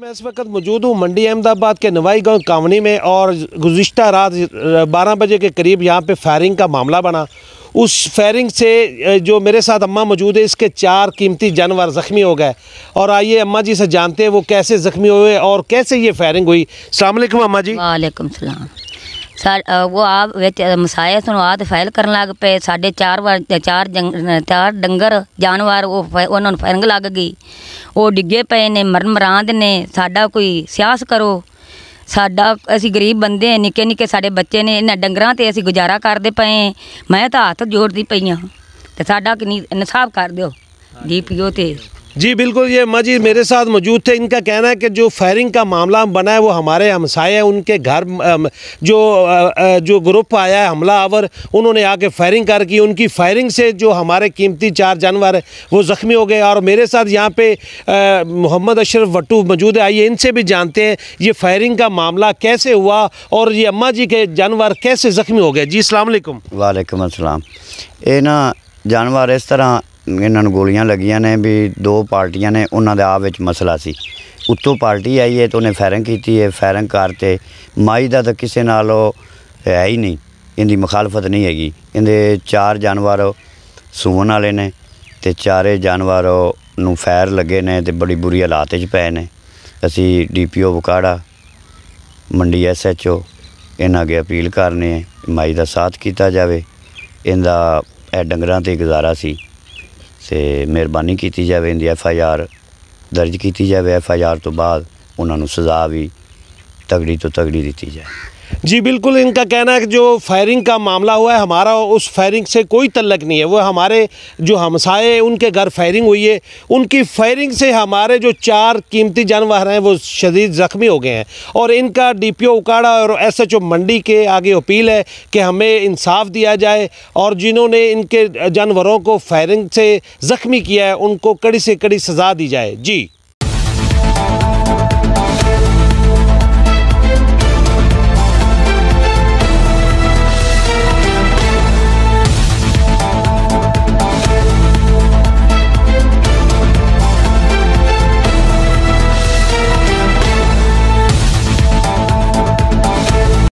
मैं इस वक्त मौजूद हूँ मंडी अहमदाबाद के नवाई गांव कावनी में और गुज़िश्ता रात 12 बजे के करीब यहाँ पे फायरिंग का मामला बना। उस फायरिंग से जो मेरे साथ अम्मा मौजूद है, इसके 4 कीमती जानवर ज़ख्मी हो गए। और आइए अम्मा जी से जानते हैं वो कैसे ज़ख्मी हुए और कैसे ये फायरिंग हुई। अस्सलाम वालेकुम अम्मा जी। वालेकुम सलाम। वो आप मसाए सुनो आ फैल कर लग पे साढ़े 4 डंगर जानवर उन्होंने फायरिंग लग गई। वो डिगे पे ने मरन मरांद ने। साडा कोई सियास करो, साडा असी गरीब बंदे हैं, निक्के निक्के साडे बच्चे ने, इन्हां डंगरां ते असी गुजारा करते पे। मैं तो हाथ जोड़ती पई हाँ ते साडा कि इंसाफ कर दो DPO ते। जी बिल्कुल, ये अम्मा जी मेरे साथ मौजूद थे। इनका कहना है कि जो फायरिंग का मामला बना है वो हमारे हमसाए हैं, उनके घर जो ग्रुप आया है हमला आवर, उन्होंने आके फायरिंग कर की। उनकी फायरिंग से जो हमारे कीमती 4 जानवर है वो ज़ख्मी हो गए। और मेरे साथ यहाँ पे मोहम्मद अशरफ वट्टू मौजूद है। आइए इनसे भी जानते हैं ये फायरिंग का मामला कैसे हुआ और ये अम्मा जी के जानवर कैसे ज़ख्मी हो गए। जी अस्सलाम वालेकुम। वालेकुम अस्सलाम। ये ना जानवर इस तरह इन्हां नूं गोलियां लगियां ने भी 2 पार्टियां ने, उन्हां दे आप विच मसला सी। उत्तों पार्टी आई है तो उन्हें फायरिंग की है। फायरिंग करते माई दा तो किसी नाल है ही नहीं, इनकी मुखालफत नहीं हैगी। इहदे 4 जानवर सूवन वाले ने ते 4 जानवर नूं फैर लगे ने ते बड़ी बुरी हालात च पे ने। असी DPO बकाड़ा मंडी SHO इन्हां अगे अपील करने माई दा साथ किया जाए। इनका डंगरां ते गुजारा सी ते मेहरबानी की जाए, इनकी FIR दर्ज की जाए। FIR तो बाद उन्होंने सज़ा भी तगड़ी तो तगड़ी दी जाए। जी बिल्कुल, इनका कहना है कि जो फायरिंग का मामला हुआ है हमारा उस फायरिंग से कोई तल्लक नहीं है। वो हमारे जो हमसाए उनके घर फायरिंग हुई है, उनकी फायरिंग से हमारे जो 4 कीमती जानवर हैं वो शदीद ज़ख्मी हो गए हैं। और इनका DPO उकाड़ा और SHO मंडी के आगे अपील है कि हमें इंसाफ दिया जाए और जिन्होंने इनके जानवरों को फायरिंग से ज़ख्मी किया है उनको कड़ी से कड़ी सज़ा दी जाए। जी।